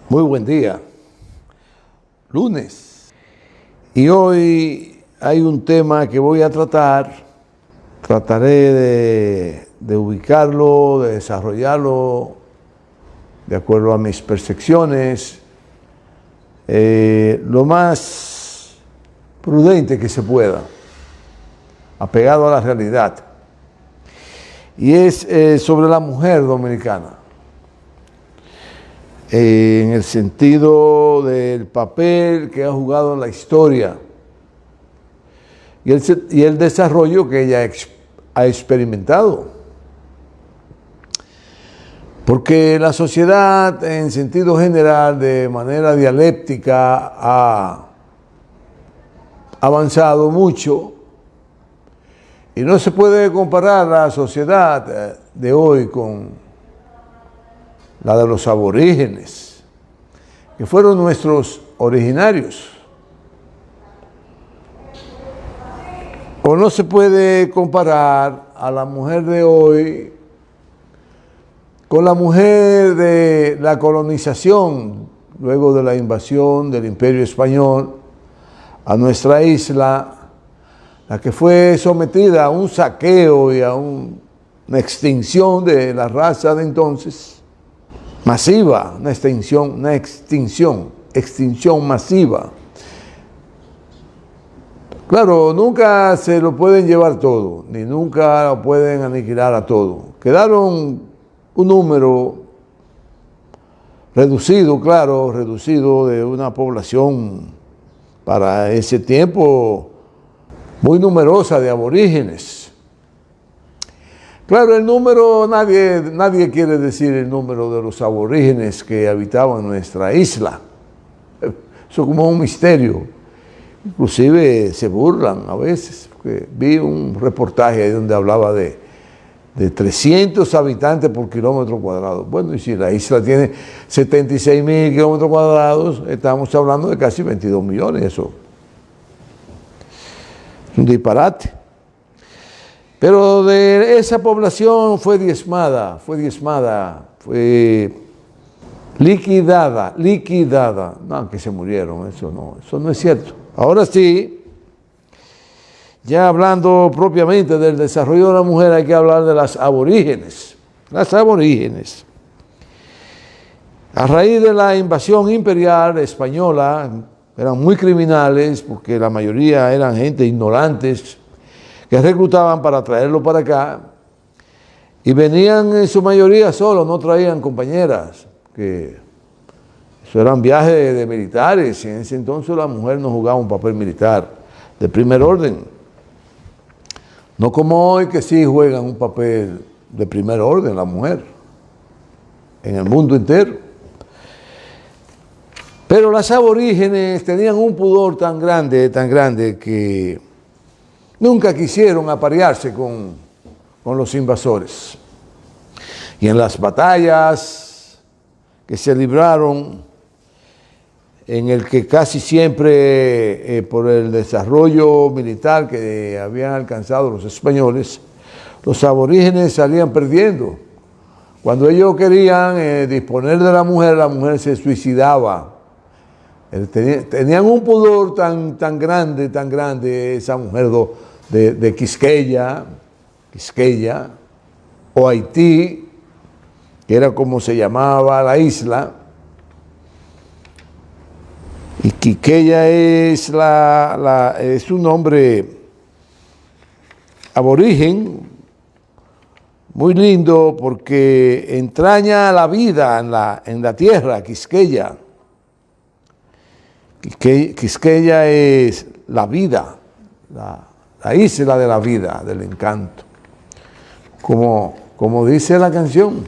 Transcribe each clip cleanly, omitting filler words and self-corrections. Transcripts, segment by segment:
Muy buen día, lunes. Y hoy hay un tema que voy a tratar. Trataré de ubicarlo, de desarrollarlo de acuerdo a mis percepciones, lo más prudente que se pueda, apegado a la realidad. Y es sobre la mujer dominicana. En el sentido del papel que ha jugado en la historia y el desarrollo que ella ha experimentado. Porque la sociedad, en sentido general, de manera dialéctica, ha avanzado mucho y no se puede comparar la sociedad de hoy con la de los aborígenes, que fueron nuestros originarios. O no se puede comparar a la mujer de hoy con la mujer de la colonización, luego de la invasión del Imperio Español a nuestra isla, la que fue sometida a un saqueo y a una extinción de la raza de entonces, masiva, una extinción masiva. Claro, nunca se lo pueden llevar todo, ni nunca lo pueden aniquilar a todo. Quedaron un número reducido, claro, reducido de una población para ese tiempo muy numerosa de aborígenes. Claro, el número, nadie quiere decir el número de los aborígenes que habitaban nuestra isla. Eso es como un misterio. Inclusive se burlan a veces, porque vi un reportaje ahí donde hablaba de 300 habitantes por kilómetro cuadrado. Bueno, y si la isla tiene 76.000 kilómetros cuadrados, estamos hablando de casi 22 millones, eso es un disparate. Pero de esa población fue diezmada, fue liquidada. No, que se murieron, eso no es cierto. Ahora sí, ya hablando propiamente del desarrollo de la mujer, hay que hablar de las aborígenes. Las aborígenes. A raíz de la invasión imperial española, eran muy criminales, porque la mayoría eran gente ignorantes, que reclutaban para traerlo para acá, y venían en su mayoría solos, no traían compañeras, que eso eran viajes de militares, y en ese entonces la mujer no jugaba un papel militar de primer orden. No como hoy, que sí juegan un papel de primer orden la mujer, en el mundo entero. Pero las aborígenes tenían un pudor tan grande, que nunca quisieron aparearse con los invasores. Y en las batallas que se libraron, en el que casi siempre, por el desarrollo militar que habían alcanzado los españoles, los aborígenes salían perdiendo. Cuando ellos querían disponer de la mujer se suicidaba. Tenían un pudor tan grande, esa mujer de Quisqueya, o Haití, que era como se llamaba la isla. Y Quisqueya es un nombre aborigen, muy lindo, porque entraña la vida en la tierra, Quisqueya. Quisqueya es la vida, la isla de la vida, del encanto, como dice la canción.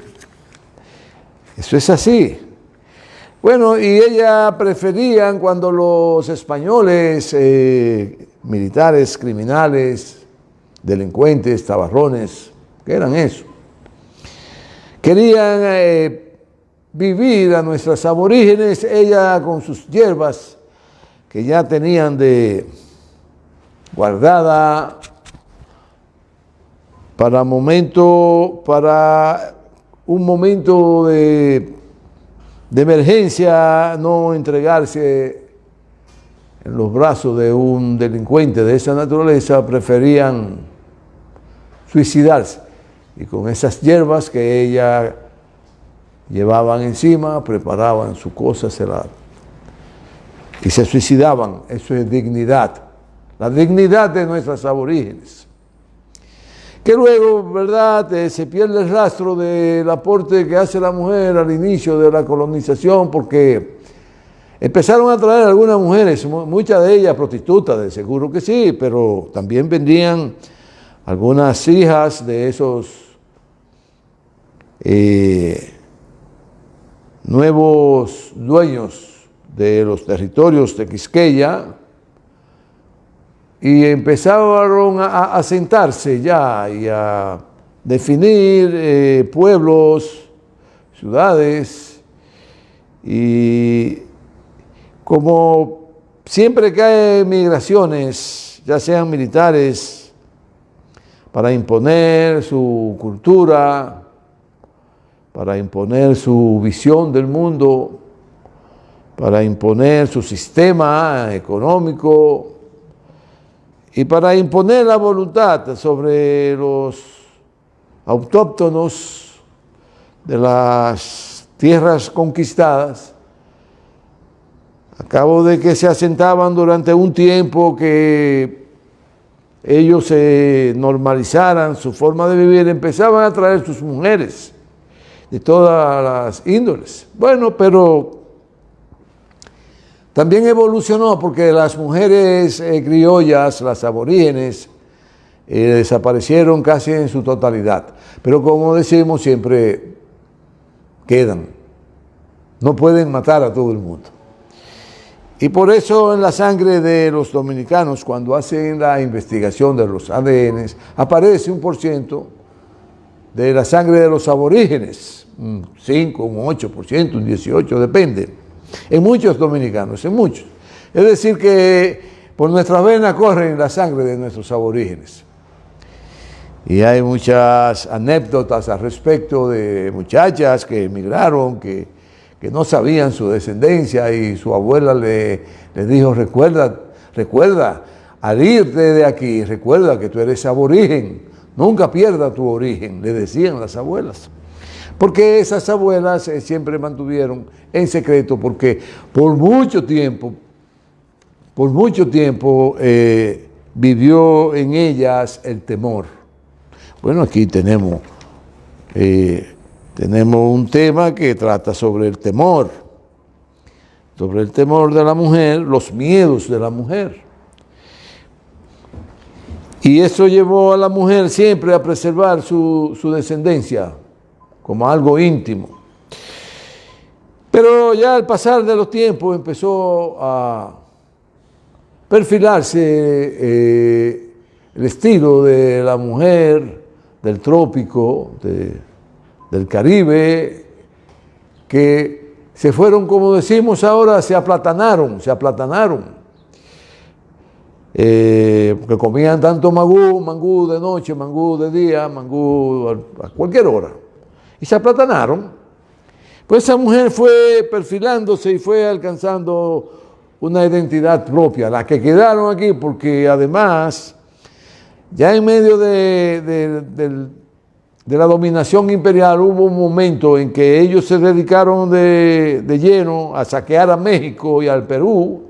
Eso es así. Bueno, y ella preferían, cuando los españoles, militares, criminales, delincuentes, tabarrones, ¿qué eran eso? Querían vivir a nuestras aborígenes, ella con sus hierbas que ya tenían guardada para un momento de de emergencia, no entregarse en los brazos de un delincuente de esa naturaleza, preferían suicidarse. Y con esas hierbas que ella llevaban encima, preparaban su cosa y se suicidaban. Eso es dignidad, la dignidad de nuestras aborígenes. Que luego, ¿verdad?, se pierde el rastro del aporte que hace la mujer al inicio de la colonización, porque empezaron a traer algunas mujeres, muchas de ellas prostitutas, de seguro que sí, pero también vendían algunas hijas de esos nuevos dueños de los territorios de Quisqueya, y empezaron a asentarse ya y a definir pueblos, ciudades, y como siempre que hay migraciones, ya sean militares, para imponer su cultura, para imponer su visión del mundo, para imponer su sistema económico y para imponer la voluntad sobre los autóctonos de las tierras conquistadas, a cabo de que se asentaban durante un tiempo, que ellos se normalizaran su forma de vivir, empezaban a traer sus mujeres de todas las índoles. Bueno, pero también evolucionó porque las mujeres criollas, las aborígenes, desaparecieron casi en su totalidad. Pero como decimos siempre, quedan. No pueden matar a todo el mundo. Y por eso en la sangre de los dominicanos, cuando hacen la investigación de los ADN, aparece un % de la sangre de los aborígenes, un 5, un 8%, un 18%, depende. En muchos dominicanos, en muchos. Es decir que por nuestras venas corren la sangre de nuestros aborígenes. Y hay muchas anécdotas al respecto de muchachas que emigraron, que no sabían su descendencia, y su abuela le dijo: recuerda, al irte de aquí, recuerda que tú eres aborigen, nunca pierda tu origen, le decían las abuelas. Porque esas abuelas siempre mantuvieron en secreto, porque por mucho tiempo vivió en ellas el temor. Bueno, aquí tenemos un tema que trata sobre el temor de la mujer, los miedos de la mujer. Y eso llevó a la mujer siempre a preservar su descendencia como algo íntimo. Pero ya al pasar de los tiempos empezó a perfilarse el estilo de la mujer del trópico, del Caribe, que se fueron, como decimos ahora, se aplatanaron. Que comían tanto mangú de noche, mangú de día, mangú a cualquier hora. Y se aplatanaron. Pues esa mujer fue perfilándose y fue alcanzando una identidad propia, la que quedaron aquí, porque además, ya en medio de la dominación imperial, hubo un momento en que ellos se dedicaron de lleno a saquear a México y al Perú,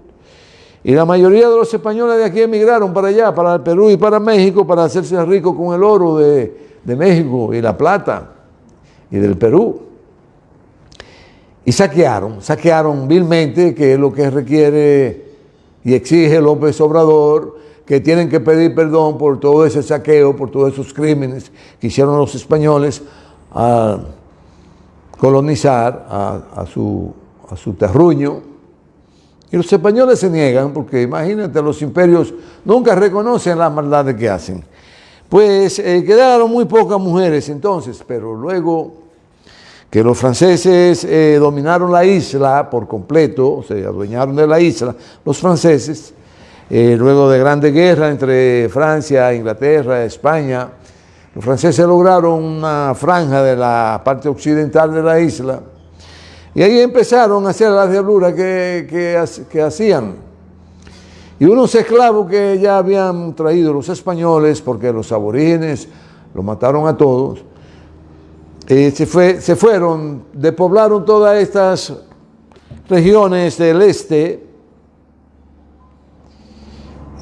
y la mayoría de los españoles de aquí emigraron para allá, para el Perú y para México, para hacerse ricos con el oro de México y la plata y del Perú. Y saquearon vilmente, que es lo que requiere y exige López Obrador, que tienen que pedir perdón por todo ese saqueo, por todos esos crímenes que hicieron los españoles al colonizar a su terruño. Y los españoles se niegan, porque imagínate, los imperios nunca reconocen las maldades que hacen. Pues quedaron muy pocas mujeres entonces, pero luego que los franceses dominaron la isla por completo, se adueñaron de la isla, los franceses, luego de grandes guerras entre Francia, Inglaterra, España, los franceses lograron una franja de la parte occidental de la isla. Y ahí empezaron a hacer las diabluras que hacían. Y unos esclavos que ya habían traído los españoles, porque los aborígenes los mataron a todos, se fueron, despoblaron todas estas regiones del este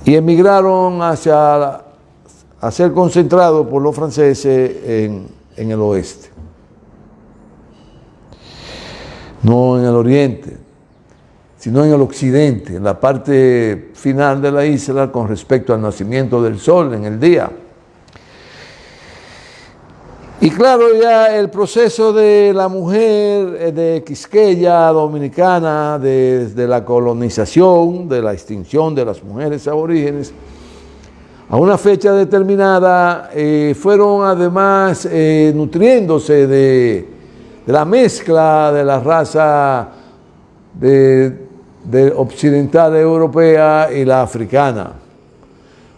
y emigraron a ser concentrados por los franceses en el oeste. No en el oriente, sino en el occidente, en la parte final de la isla con respecto al nacimiento del sol en el día. Y claro, ya el proceso de la mujer de Quisqueya dominicana, desde la colonización, de la extinción de las mujeres aborígenes, a una fecha determinada, fueron además nutriéndose de la mezcla de la raza de occidental europea y la africana.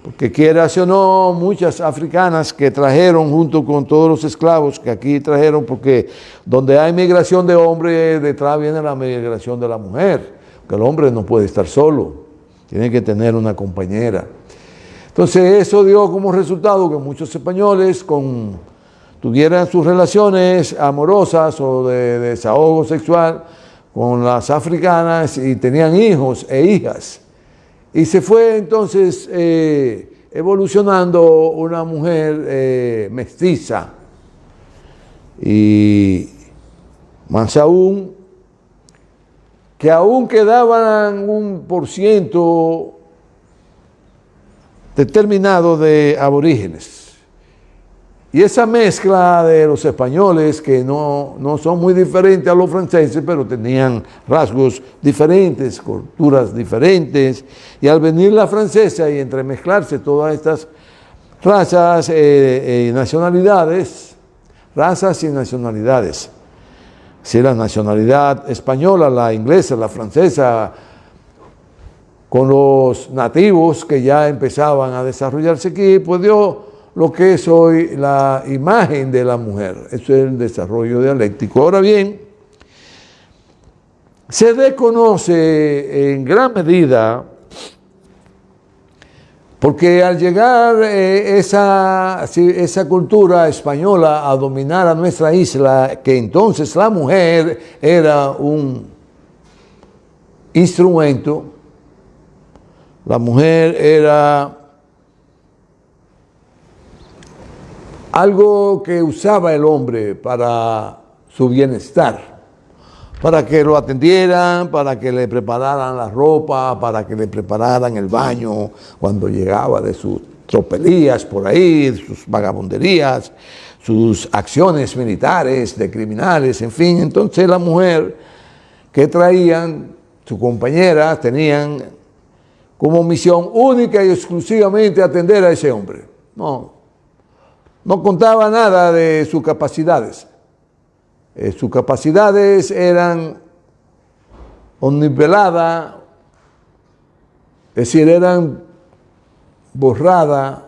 Porque quieras o no, muchas africanas que trajeron junto con todos los esclavos que aquí trajeron, porque donde hay migración de hombre, detrás viene la migración de la mujer, porque el hombre no puede estar solo, tiene que tener una compañera. Entonces eso dio como resultado que muchos españoles tuvieran sus relaciones amorosas o de desahogo sexual con las africanas y tenían hijos e hijas. Y se fue entonces evolucionando una mujer mestiza. Y más aún, que aún quedaban un % determinado de aborígenes. Y esa mezcla de los españoles, que no son muy diferentes a los franceses, pero tenían rasgos diferentes, culturas diferentes, y al venir la francesa y entremezclarse todas estas razas y nacionalidades, si la nacionalidad española, la inglesa, la francesa, con los nativos que ya empezaban a desarrollarse aquí, pues dio lo que es hoy la imagen de la mujer. Eso es el desarrollo dialéctico. Ahora bien, se desconoce en gran medida, porque al llegar esa cultura española a dominar a nuestra isla, que entonces la mujer era un instrumento, la mujer era algo que usaba el hombre para su bienestar, para que lo atendieran, para que le prepararan la ropa, para que le prepararan el baño cuando llegaba de sus tropelías por ahí, sus vagabunderías, sus acciones militares de criminales, en fin. Entonces la mujer que traían, sus compañeras, tenían como misión única y exclusivamente atender a ese hombre. No contaba nada de sus capacidades. Sus capacidades eran omniveladas, es decir, eran borradas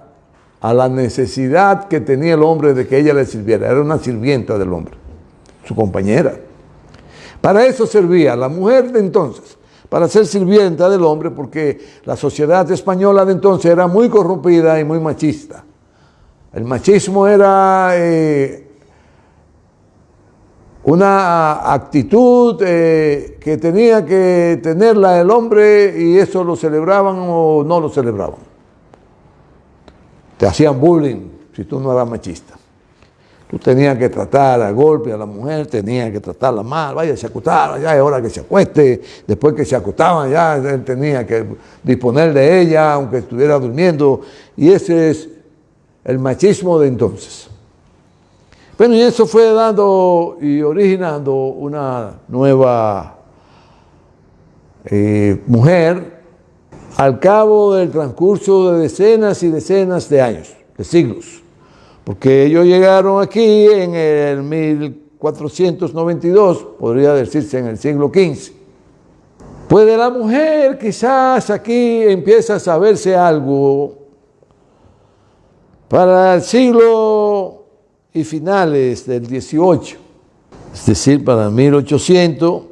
a la necesidad que tenía el hombre de que ella le sirviera. Era una sirvienta del hombre, su compañera. Para eso servía la mujer de entonces, para ser sirvienta del hombre, porque la sociedad española de entonces era muy corrompida y muy machista. El machismo era una actitud que tenía que tenerla el hombre, y eso lo celebraban o no lo celebraban. Te hacían bullying si tú no eras machista. Tú tenías que tratar a golpe a la mujer, tenías que tratarla mal, vaya, se acostaba, ya es hora que se acueste. Después que se acostaban, ya él tenía que disponer de ella, aunque estuviera durmiendo. Y ese es el machismo de entonces. Bueno, y eso fue dando y originando una nueva mujer al cabo del transcurso de decenas y decenas de años, de siglos. Porque ellos llegaron aquí en el 1492, podría decirse en el siglo XV. Pues de la mujer quizás aquí empieza a saberse algo. Para el siglo y finales del XVIII, es decir, para 1800,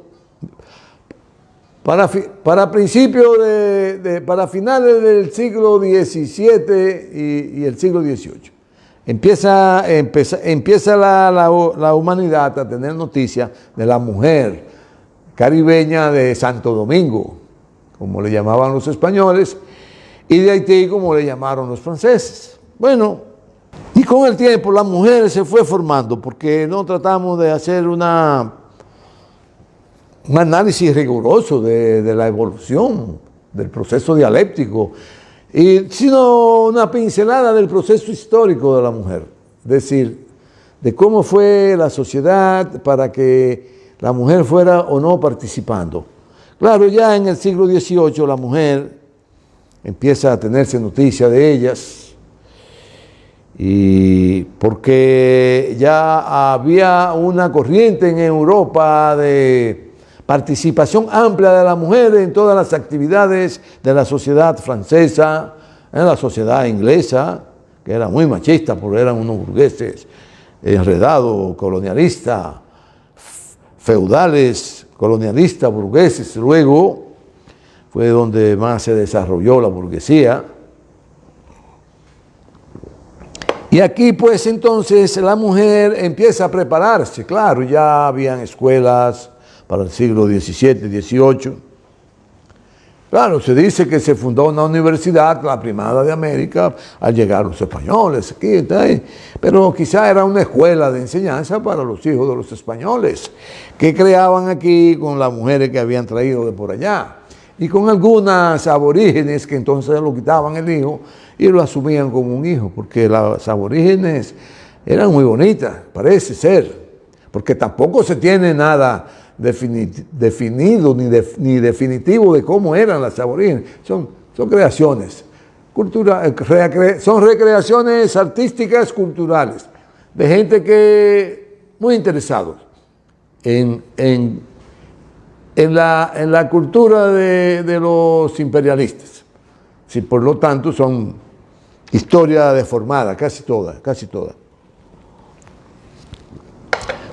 para principios para finales del siglo XVII y el siglo XVIII. Empieza la humanidad a tener noticia de la mujer caribeña de Santo Domingo, como le llamaban los españoles, y de Haití, como le llamaron los franceses. Bueno, y con el tiempo la mujer se fue formando, porque no tratamos de hacer un análisis riguroso de la evolución, del proceso dialéctico, sino una pincelada del proceso histórico de la mujer, es decir, de cómo fue la sociedad para que la mujer fuera o no participando. Claro, ya en el siglo XVIII la mujer empieza a tenerse noticia de ellas, y porque ya había una corriente en Europa de participación amplia de la mujer en todas las actividades de la sociedad francesa, en la sociedad inglesa, que era muy machista porque eran unos burgueses enredados, colonialistas, feudales, colonialistas, burgueses. Luego fue donde más se desarrolló la burguesía. Y aquí pues entonces la mujer empieza a prepararse. Claro, ya habían escuelas para el siglo XVII, XVIII. Claro, se dice que se fundó una universidad, la primera de América, al llegar los españoles aquí, pero quizá era una escuela de enseñanza para los hijos de los españoles, que creaban aquí con las mujeres que habían traído de por allá, y con algunas aborígenes que entonces lo quitaban el hijo y lo asumían como un hijo, porque las aborígenes eran muy bonitas, parece ser, porque tampoco se tiene nada definido ni definitivo de cómo eran las aborígenes. Son creaciones, son recreaciones artísticas, culturales, de gente que muy interesados en la cultura de los imperialistas. Sí, por lo tanto, son historia deformada, casi toda.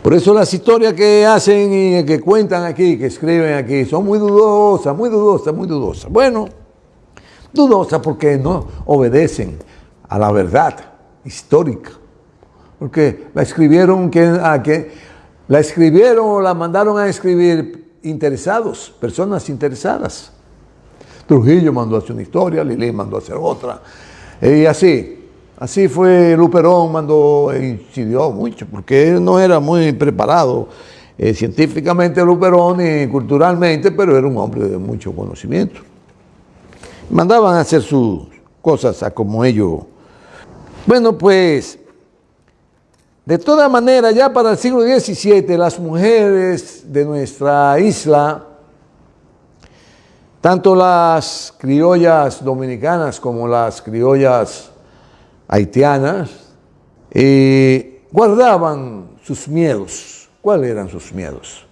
Por eso las historias que hacen y que cuentan aquí, que escriben aquí, son muy dudosas. Bueno, dudosas porque no obedecen a la verdad histórica. Porque la escribieron o la mandaron a escribir interesados, personas interesadas. Trujillo mandó a hacer una historia, Lili mandó a hacer otra, y así fue. Luperón incidió mucho, porque él no era muy preparado científicamente, Luperón, y culturalmente, pero era un hombre de mucho conocimiento. Mandaban a hacer sus cosas a como ellos. Bueno, pues, de todas maneras, ya para el siglo XVII, las mujeres de nuestra isla, tanto las criollas dominicanas como las criollas haitianas, guardaban sus miedos. ¿Cuáles eran sus miedos?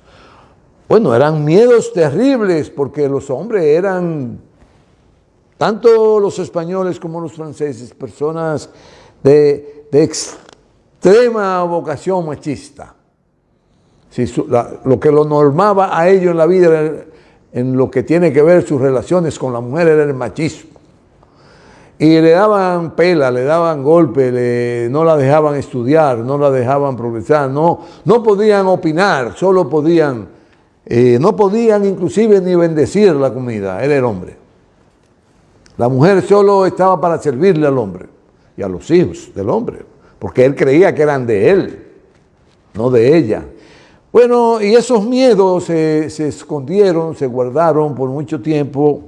Bueno, eran miedos terribles, porque los hombres eran, tanto los españoles como los franceses, personas de extrema vocación machista. Sí, lo que lo normaba a ellos en la vida, en lo que tiene que ver sus relaciones con la mujer, era el machismo. Y le daban pela, le daban golpe, no la dejaban estudiar, no la dejaban progresar, no podían opinar, no podían inclusive ni bendecir la comida, era el hombre. La mujer solo estaba para servirle al hombre y a los hijos del hombre, porque él creía que eran de él, no de ella. Bueno, y esos miedos se escondieron, se guardaron por mucho tiempo,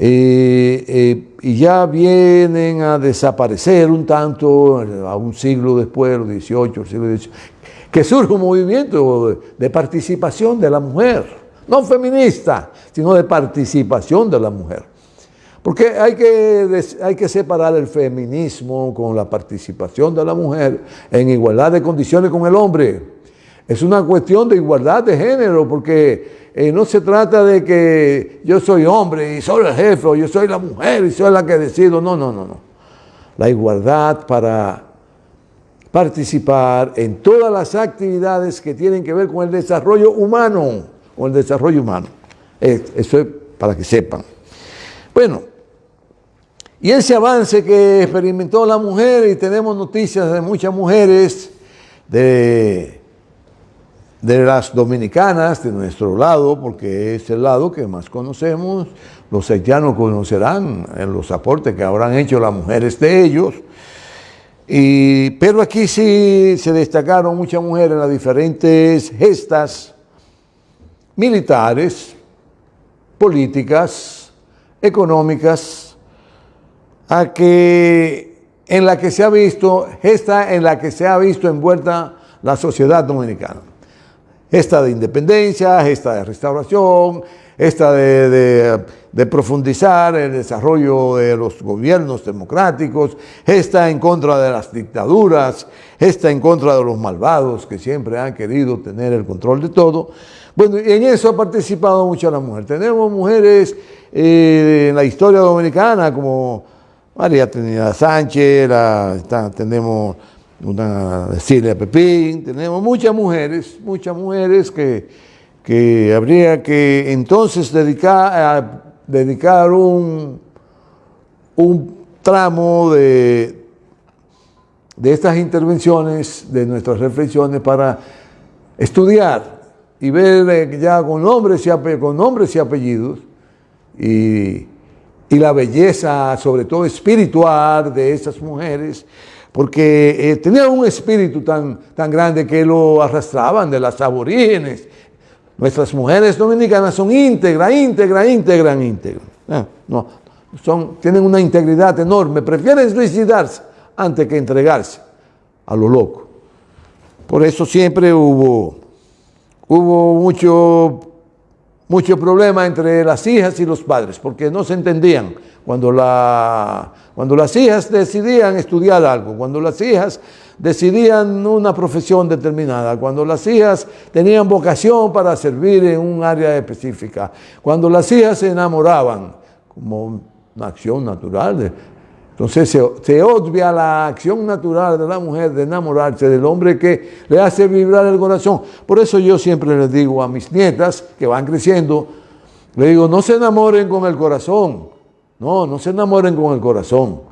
y ya vienen a desaparecer un tanto, a un siglo después, los XVIII, el siglo XVIII, que surge un movimiento de participación de la mujer, no feminista, sino de participación de la mujer. Porque hay que separar el feminismo con la participación de la mujer en igualdad de condiciones con el hombre. Es una cuestión de igualdad de género, porque no se trata de que yo soy hombre y soy el jefe, o yo soy la mujer y soy la que decido. No. La igualdad para participar en todas las actividades que tienen que ver con el desarrollo humano, Eso es para que sepan. Bueno, y ese avance que experimentó la mujer, y tenemos noticias de muchas mujeres, de las dominicanas, de nuestro lado, porque es el lado que más conocemos, los haitianos conocerán los aportes que habrán hecho las mujeres de ellos, pero aquí sí se destacaron muchas mujeres en las diferentes gestas militares, políticas, económicas, en la que se ha visto envuelta la sociedad dominicana. Gesta de independencia, gesta de restauración, gesta de profundizar el desarrollo de los gobiernos democráticos, gesta en contra de las dictaduras, gesta en contra de los malvados que siempre han querido tener el control de todo. Bueno, y en eso ha participado mucho la mujer. Tenemos mujeres en la historia dominicana como María Trinidad Sánchez, tenemos una Cecilia Pepín, tenemos muchas mujeres que habría que entonces dedicar un tramo de estas intervenciones, de nuestras reflexiones, para estudiar y ver ya con nombres y apellidos y la belleza, sobre todo espiritual, de esas mujeres, porque tenían un espíritu tan grande que lo arrastraban de las aborígenes. Nuestras mujeres dominicanas son íntegras. Tienen una integridad enorme, prefieren suicidarse antes que entregarse a lo loco. Por eso siempre hubo mucho problema entre las hijas y los padres, porque no se entendían. Cuando las hijas decidían estudiar algo, cuando las hijas decidían una profesión determinada, cuando las hijas tenían vocación para servir en un área específica, cuando las hijas se enamoraban, como una acción natural. Entonces se obvia la acción natural de la mujer de enamorarse del hombre que le hace vibrar el corazón. Por eso yo siempre les digo a mis nietas que van creciendo, le digo, no se enamoren con el corazón. No se enamoren con el corazón.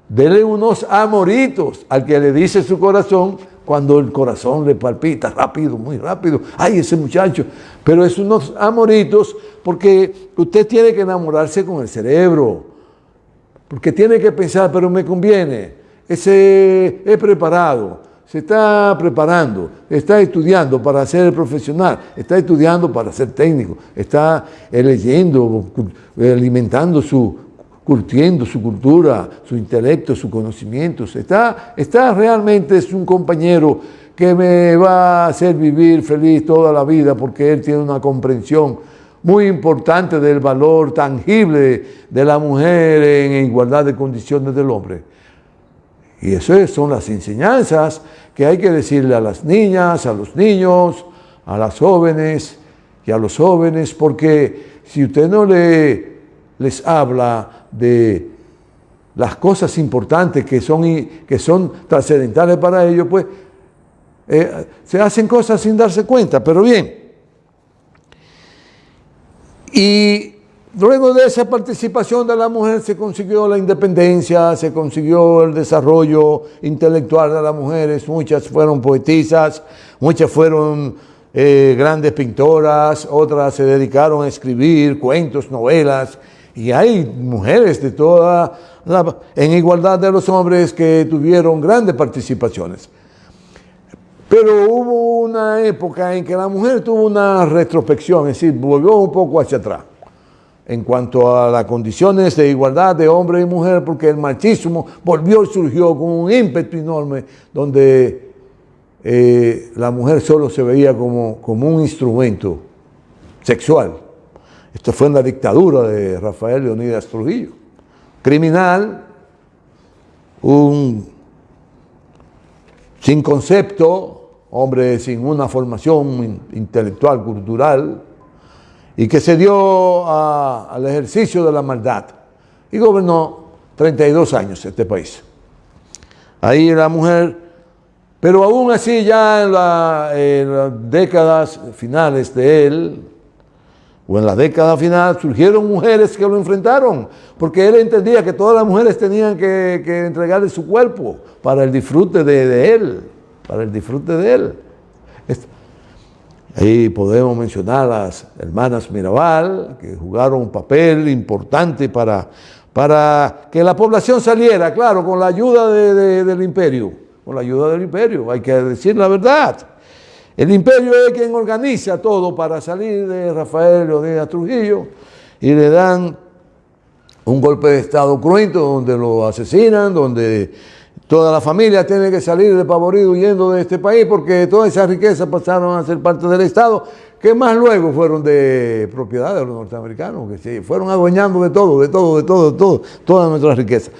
Denle unos amoritos al que le dice su corazón cuando el corazón le palpita rápido, muy rápido. ¡Ay, ese muchacho! Pero es unos amoritos porque usted tiene que enamorarse con el cerebro. Porque tiene que pensar, pero me conviene. Ese es preparado, se está preparando, está estudiando para ser profesional, está estudiando para ser técnico, está leyendo, alimentando curtiendo su cultura, su intelecto, sus conocimientos. Realmente es un compañero que me va a hacer vivir feliz toda la vida porque él tiene una comprensión muy importante del valor tangible de la mujer en igualdad de condiciones del hombre. Y eso son las enseñanzas que hay que decirle a las niñas, a los niños, a las jóvenes y a los jóvenes, porque si usted no les habla de las cosas importantes que son trascendentales para ellos, pues se hacen cosas sin darse cuenta. Pero bien, y luego de esa participación de la mujer se consiguió la independencia, se consiguió el desarrollo intelectual de las mujeres. Muchas fueron poetisas, muchas fueron grandes pintoras, otras se dedicaron a escribir cuentos, novelas, y hay mujeres de en igualdad de los hombres que tuvieron grandes participaciones. Pero hubo una época en que la mujer tuvo una retrospección, es decir, volvió un poco hacia atrás en cuanto a las condiciones de igualdad de hombre y mujer, porque el machismo surgió con un ímpetu enorme, donde la mujer solo se veía como un instrumento sexual. Esto fue en la dictadura de Rafael Leónidas Trujillo. Criminal, sin concepto, hombre sin una formación intelectual, cultural, y que se dio al ejercicio de la maldad. Y gobernó 32 años este país. Ahí la mujer Pero aún así ya en las décadas finales de él, o en la década final, surgieron mujeres que lo enfrentaron, porque él entendía que todas las mujeres tenían que entregarle su cuerpo para el disfrute de él, para el disfrute de él. Ahí podemos mencionar a las hermanas Mirabal, que jugaron un papel importante para que la población saliera, claro, con la ayuda del imperio, con la ayuda del imperio, hay que decir la verdad. El imperio es quien organiza todo para salir de Rafael Leónidas Trujillo y le dan un golpe de estado cruento donde lo asesinan, donde toda la familia tiene que salir despavorido huyendo de este país porque todas esas riquezas pasaron a ser parte del Estado, que más luego fueron de propiedad de los norteamericanos, que se fueron adueñando de todo, toda nuestra riqueza.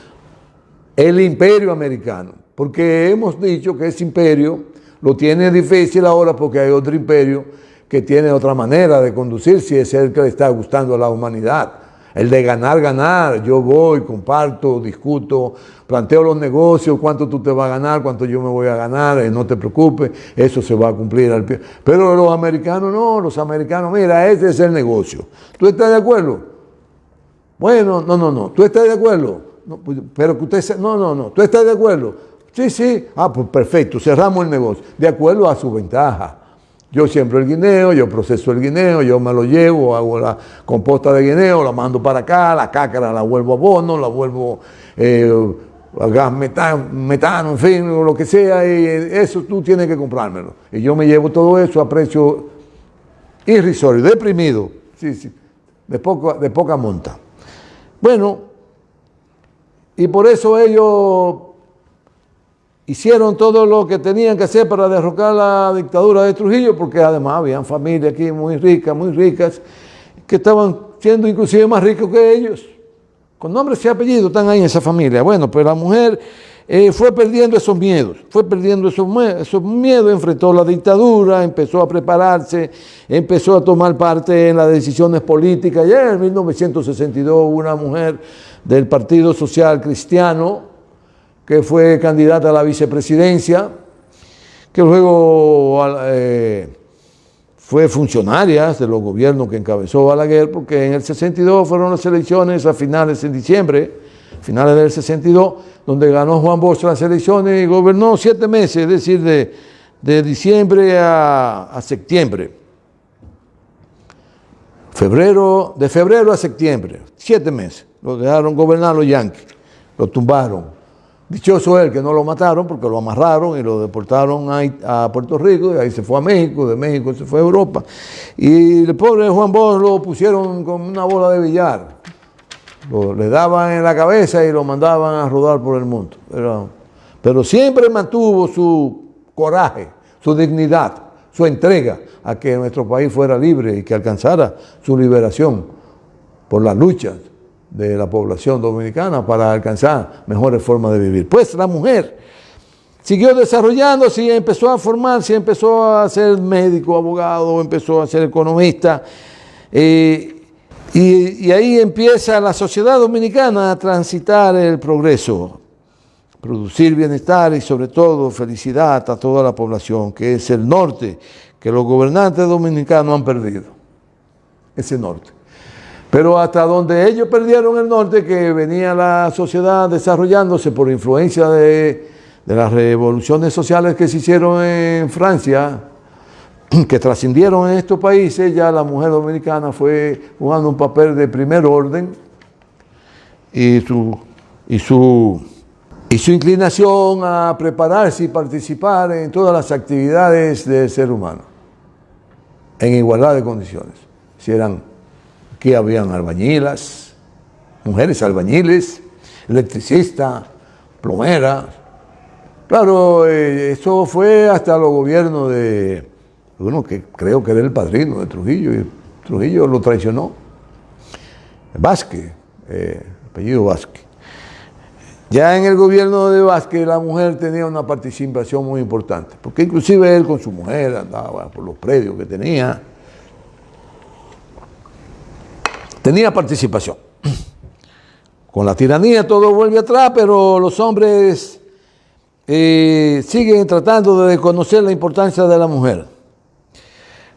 El imperio americano, porque hemos dicho que ese imperio lo tiene difícil ahora porque hay otro imperio que tiene otra manera de conducirse y es el que le está gustando a la humanidad. El de ganar, yo voy, comparto, discuto, planteo los negocios, cuánto tú te vas a ganar, cuánto yo me voy a ganar, no te preocupes, eso se va a cumplir al pie. Pero los americanos no, los americanos, mira, ese es el negocio. ¿Tú estás de acuerdo? Bueno, no, ¿tú estás de acuerdo? No, pero que usted, no, ¿tú estás de acuerdo? Sí, pues perfecto, cerramos el negocio, de acuerdo a su ventaja. Yo siembro el guineo, yo proceso el guineo, yo me lo llevo, hago la composta de guineo, la mando para acá, la cácara la vuelvo abono, la vuelvo a gas metano, en fin, lo que sea, y eso tú tienes que comprármelo. Y yo me llevo todo eso a precio irrisorio, deprimido, sí, de poca monta. Bueno, y por eso ellos hicieron todo lo que tenían que hacer para derrocar la dictadura de Trujillo, porque además habían familias aquí muy ricas, que estaban siendo inclusive más ricos que ellos. Con nombres y apellidos están ahí en esa familia. Bueno, pues la mujer fue perdiendo esos miedos, enfrentó la dictadura, empezó a prepararse, empezó a tomar parte en las decisiones políticas. Ya en 1962 una mujer del Partido Social Cristiano, que fue candidata a la vicepresidencia, que luego fue funcionaria de los gobiernos que encabezó Balaguer, porque en el 62 fueron las elecciones a finales de diciembre, finales del 62, donde ganó Juan Bosch las elecciones y gobernó 7 meses, es decir, de diciembre a septiembre. De febrero a septiembre, 7 meses. Lo dejaron gobernar los yanquis, lo tumbaron. Dichoso él que no lo mataron porque lo amarraron y lo deportaron a Puerto Rico, y ahí se fue a México, de México se fue a Europa. Y el pobre Juan Bosch lo pusieron con una bola de billar. Le daban en la cabeza y lo mandaban a rodar por el mundo. Pero siempre mantuvo su coraje, su dignidad, su entrega a que nuestro país fuera libre y que alcanzara su liberación por las luchas de la población dominicana para alcanzar mejores formas de vivir. Pues la mujer siguió desarrollándose y empezó a formarse, empezó a ser médico, abogado, empezó a ser economista, y ahí empieza la sociedad dominicana a transitar el progreso, producir bienestar y sobre todo felicidad a toda la población, que es el norte, que los gobernantes dominicanos han perdido, ese norte. Pero hasta donde ellos perdieron el norte, que venía la sociedad desarrollándose por influencia de las revoluciones sociales que se hicieron en Francia, que trascendieron en estos países, ya la mujer dominicana fue jugando un papel de primer orden y su inclinación a prepararse y participar en todas las actividades del ser humano, en igualdad de condiciones. Si aquí habían albañilas, mujeres albañiles, electricistas, plomeras. Claro, eso fue hasta los gobiernos de uno que creo que era el padrino de Trujillo, y Trujillo lo traicionó. Vázquez, apellido Vázquez. Ya en el gobierno de Vázquez la mujer tenía una participación muy importante, porque inclusive él con su mujer andaba por los predios que tenía participación. Con la tiranía todo vuelve atrás, pero los hombres siguen tratando de conocer la importancia de la mujer.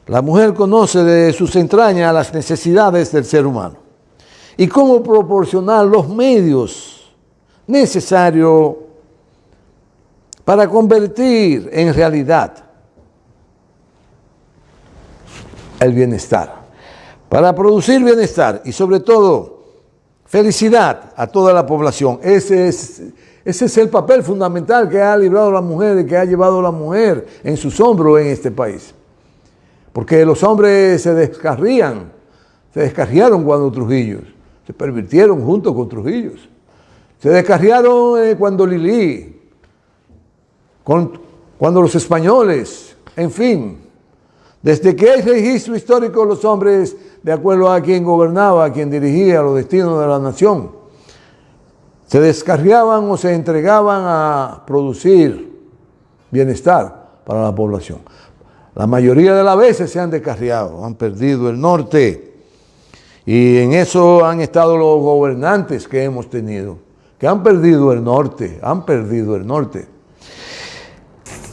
La mujer conoce de sus entrañas las necesidades del ser humano y cómo proporcionar los medios necesarios para convertir en realidad el bienestar, para producir bienestar y sobre todo felicidad a toda la población. Ese es el papel fundamental que ha librado la mujer y que ha llevado la mujer en sus hombros en este país. Porque los hombres se descarriaron cuando Trujillo, se pervirtieron junto con Trujillo. Se descarriaron cuando Lili, cuando los españoles, en fin. Desde que hay registro histórico, los hombres, de acuerdo a quien gobernaba, a quien dirigía los destinos de la nación, se descarriaban o se entregaban a producir bienestar para la población. La mayoría de las veces se han descarriado, han perdido el norte. Y en eso han estado los gobernantes que hemos tenido, que han perdido el norte,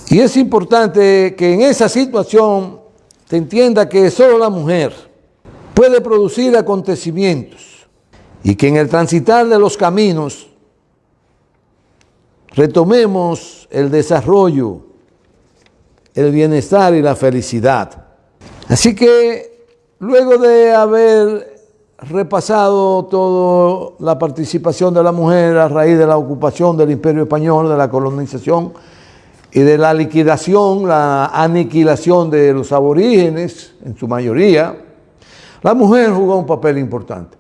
Y es importante que en esa situación se entienda que solo la mujer puede producir acontecimientos y que en el transitar de los caminos retomemos el desarrollo, el bienestar y la felicidad. Así que luego de haber repasado toda la participación de la mujer a raíz de la ocupación del Imperio Español, de la colonización y de la liquidación, la aniquilación de los aborígenes, en su mayoría, la mujer jugó un papel importante.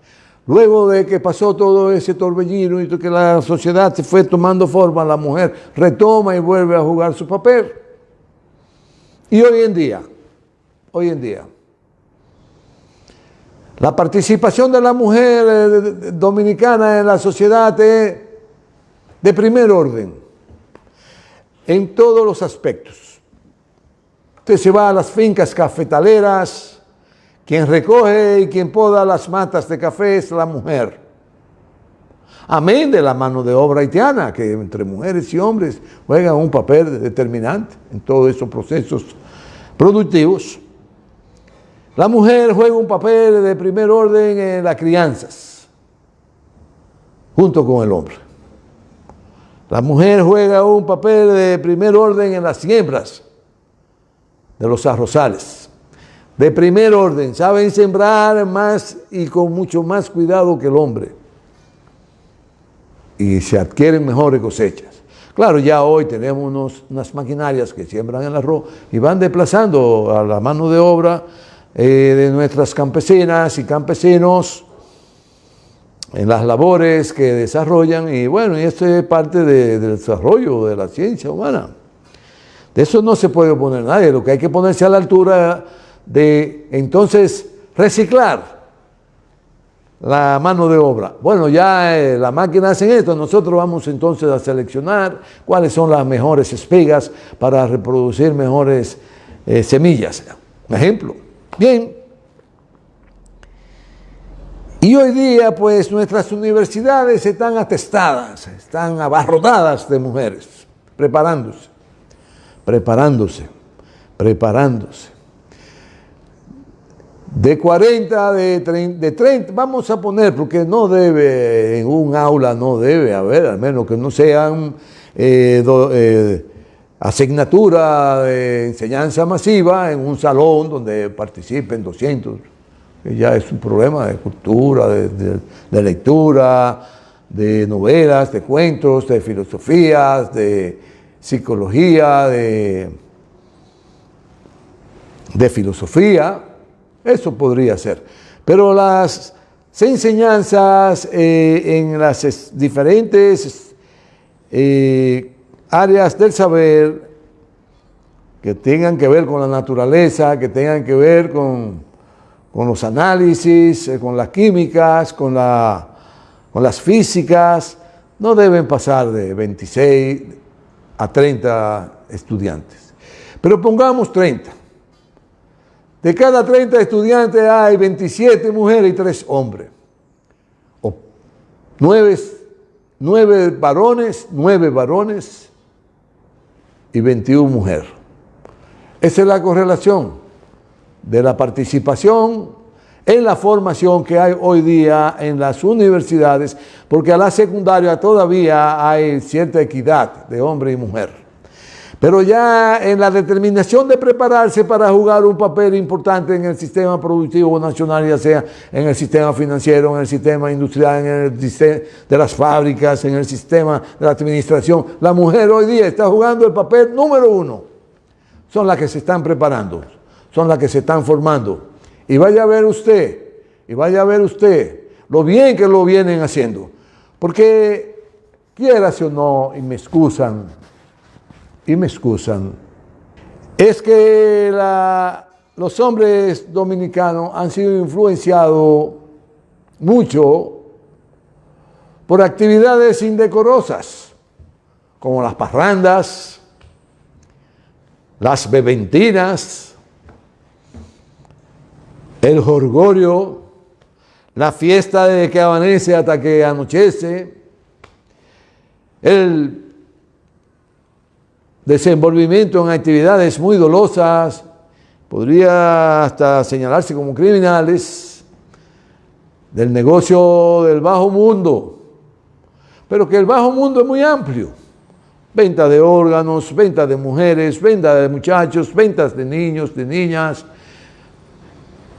Luego de que pasó todo ese torbellino y que la sociedad se fue tomando forma, la mujer retoma y vuelve a jugar su papel. Y hoy en día, la participación de la mujer dominicana en la sociedad es de primer orden, en todos los aspectos. Usted se va a las fincas cafetaleras, quien recoge y quien poda las matas de café es la mujer. Amén de la mano de obra haitiana, que entre mujeres y hombres juegan un papel determinante en todos esos procesos productivos. La mujer juega un papel de primer orden en las crianzas, junto con el hombre. La mujer juega un papel de primer orden en las siembras de los arrozales. De primer orden, saben sembrar más y con mucho más cuidado que el hombre. Y se adquieren mejores cosechas. Claro, ya hoy tenemos unas maquinarias que siembran el arroz y van desplazando a la mano de obra de nuestras campesinas y campesinos en las labores que desarrollan. Y bueno, y esto es parte del desarrollo de la ciencia humana. De eso no se puede oponer nadie. Lo que hay que ponerse a la altura de entonces reciclar la mano de obra. Bueno, ya las máquinas hacen esto, nosotros vamos entonces a seleccionar cuáles son las mejores espigas para reproducir mejores semillas. Ejemplo. Bien. Y hoy día, pues, nuestras universidades están atestadas, están abarrotadas de mujeres, preparándose. De 40, de 30, vamos a poner, porque no debe, en un aula no debe haber, al menos que no sean asignatura de enseñanza masiva en un salón donde participen 200, que ya es un problema de cultura, de lectura, de novelas, de cuentos, de filosofías, de psicología, de filosofía. Eso podría ser. Pero las enseñanzas en las diferentes áreas del saber que tengan que ver con la naturaleza, que tengan que ver con los análisis, con las químicas, con las físicas, no deben pasar de 26 a 30 estudiantes. Pero pongamos 30. De cada 30 estudiantes hay 27 mujeres y 3 hombres. O 9 varones y 21 mujeres. Esa es la correlación de la participación en la formación que hay hoy día en las universidades, porque a la secundaria todavía hay cierta equidad de hombre y mujer. Pero ya en la determinación de prepararse para jugar un papel importante en el sistema productivo nacional, ya sea en el sistema financiero, en el sistema industrial, en el sistema de las fábricas, en el sistema de la administración, la mujer hoy día está jugando el papel número 1. Son las que se están preparando, son las que se están formando. Y vaya a ver usted lo bien que lo vienen haciendo. Porque, quieras o no, y me excusan, es que los hombres dominicanos han sido influenciados mucho por actividades indecorosas, como las parrandas, las bebentinas, el jolgorio, la fiesta de que amanece hasta que anochece, el desenvolvimiento en actividades muy dolosas, podría hasta señalarse como criminales, del negocio del bajo mundo, pero que el bajo mundo es muy amplio. Venta de órganos, venta de mujeres, venta de muchachos, ventas de niños, de niñas,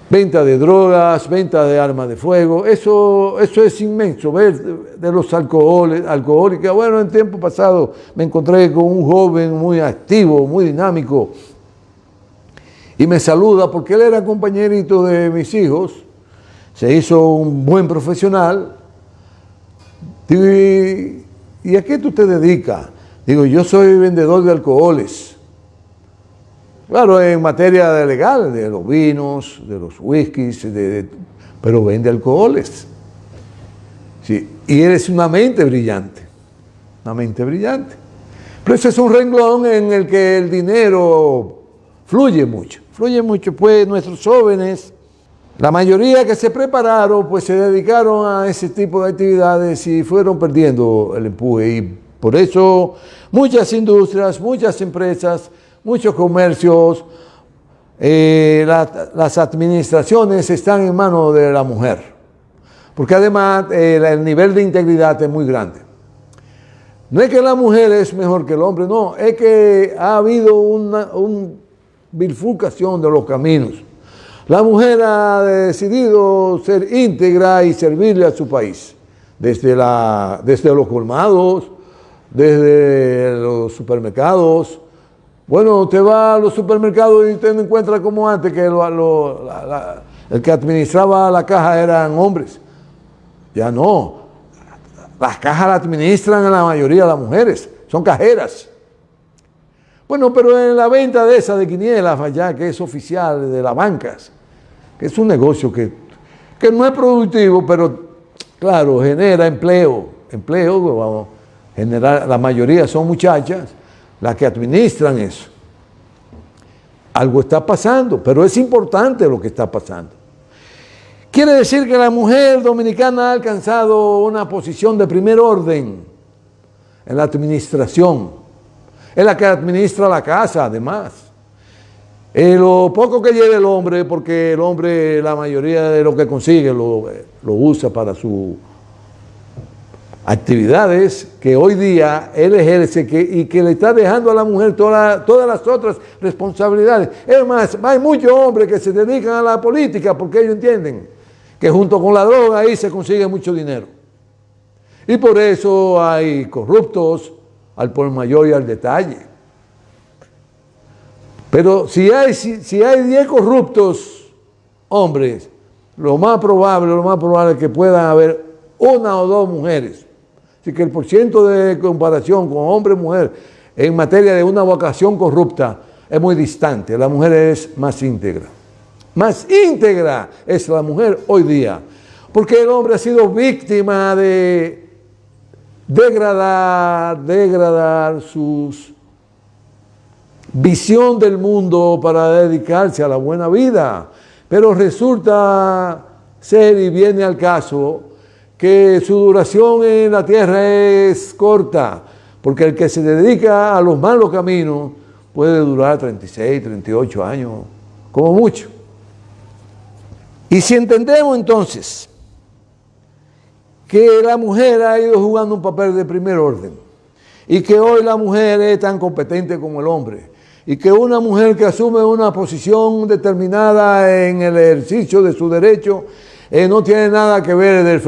venta de drogas, venta de armas de fuego. Eso es inmenso. Ver de los alcohólicos. Bueno, en tiempo pasado me encontré con un joven muy activo, muy dinámico, y me saluda porque él era compañerito de mis hijos, se hizo un buen profesional. Digo, ¿y a qué tú te dedicas? Digo, yo soy vendedor de alcoholes. Claro, en materia de legal, de los vinos, de los whiskies, pero vende alcoholes. Sí, y eres una mente brillante. Pero ese es un renglón en el que el dinero fluye mucho. Pues nuestros jóvenes, la mayoría que se prepararon, pues se dedicaron a ese tipo de actividades y fueron perdiendo el empuje. Y por eso muchas industrias, muchas empresas, muchos comercios, las administraciones están en manos de la mujer. Porque además el nivel de integridad es muy grande. No es que la mujer es mejor que el hombre, no, es que ha habido una bifurcación de los caminos. La mujer ha decidido ser íntegra y servirle a su país, desde los colmados, desde los supermercados. Bueno, usted va a los supermercados y usted no encuentra como antes, que el que administraba la caja eran hombres. Ya no. Las cajas las administran en la mayoría las mujeres, son cajeras. Bueno, pero en la venta de esa de quinielas allá, que es oficial de las bancas, que es un negocio que no es productivo, pero claro, genera empleo, vamos, la mayoría son muchachas las que administran eso. Algo está pasando, pero es importante lo que está pasando. Quiere decir que la mujer dominicana ha alcanzado una posición de primer orden en la administración. Es la que administra la casa, además. Lo poco que lleva el hombre, porque el hombre la mayoría de lo que consigue lo usa para sus actividades que hoy día él ejerce y que le está dejando a la mujer todas las otras responsabilidades. Es más, hay muchos hombres que se dedican a la política porque ellos entienden que junto con la droga ahí se consigue mucho dinero. Y por eso hay corruptos al por mayor y al detalle. Pero si hay 10 corruptos hombres, lo más probable es que puedan haber una o dos mujeres. Así que el porciento de comparación con hombre y mujer en materia de una vocación corrupta es muy distante. La mujer es más íntegra. Más íntegra es la mujer hoy día. Porque el hombre ha sido víctima de degradar su visión del mundo para dedicarse a la buena vida. Pero resulta ser, y viene al caso, que su duración en la tierra es corta, Porque el que se dedica a los malos caminos puede durar 36, 38 años, como mucho. Y si entendemos entonces que la mujer ha ido jugando un papel de primer orden y que hoy la mujer es tan competente como el hombre y que una mujer que asume una posición determinada en el ejercicio de su derecho no tiene nada que ver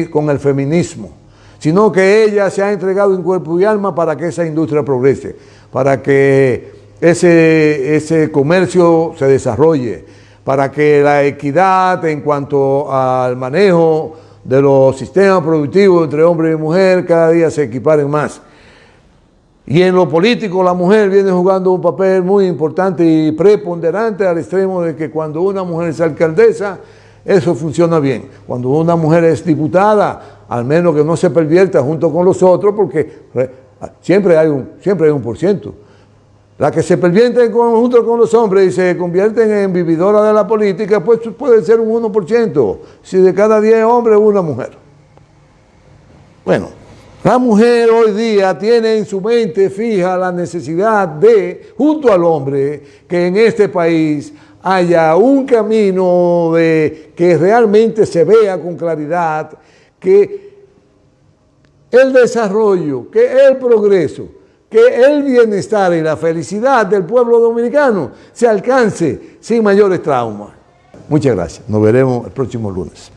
con el feminismo, sino que ella se ha entregado en cuerpo y alma para que esa industria progrese, para que ese comercio se desarrolle, para que la equidad en cuanto al manejo de los sistemas productivos entre hombre y mujer cada día se equiparen más. Y en lo político la mujer viene jugando un papel muy importante y preponderante al extremo de que cuando una mujer es alcaldesa, eso funciona bien. Cuando una mujer es diputada, al menos que no se pervierta junto con los otros, porque siempre hay un %. La que se pervierten junto con los hombres y se convierten en vividoras de la política, pues puede ser un 1%. Si de cada 10 hombres, una mujer. Bueno, la mujer hoy día tiene en su mente fija la necesidad de, junto al hombre, que en este país haya un camino que realmente se vea con claridad, que el desarrollo, que el progreso, que el bienestar y la felicidad del pueblo dominicano se alcance sin mayores traumas. Muchas gracias. Nos veremos el próximo lunes.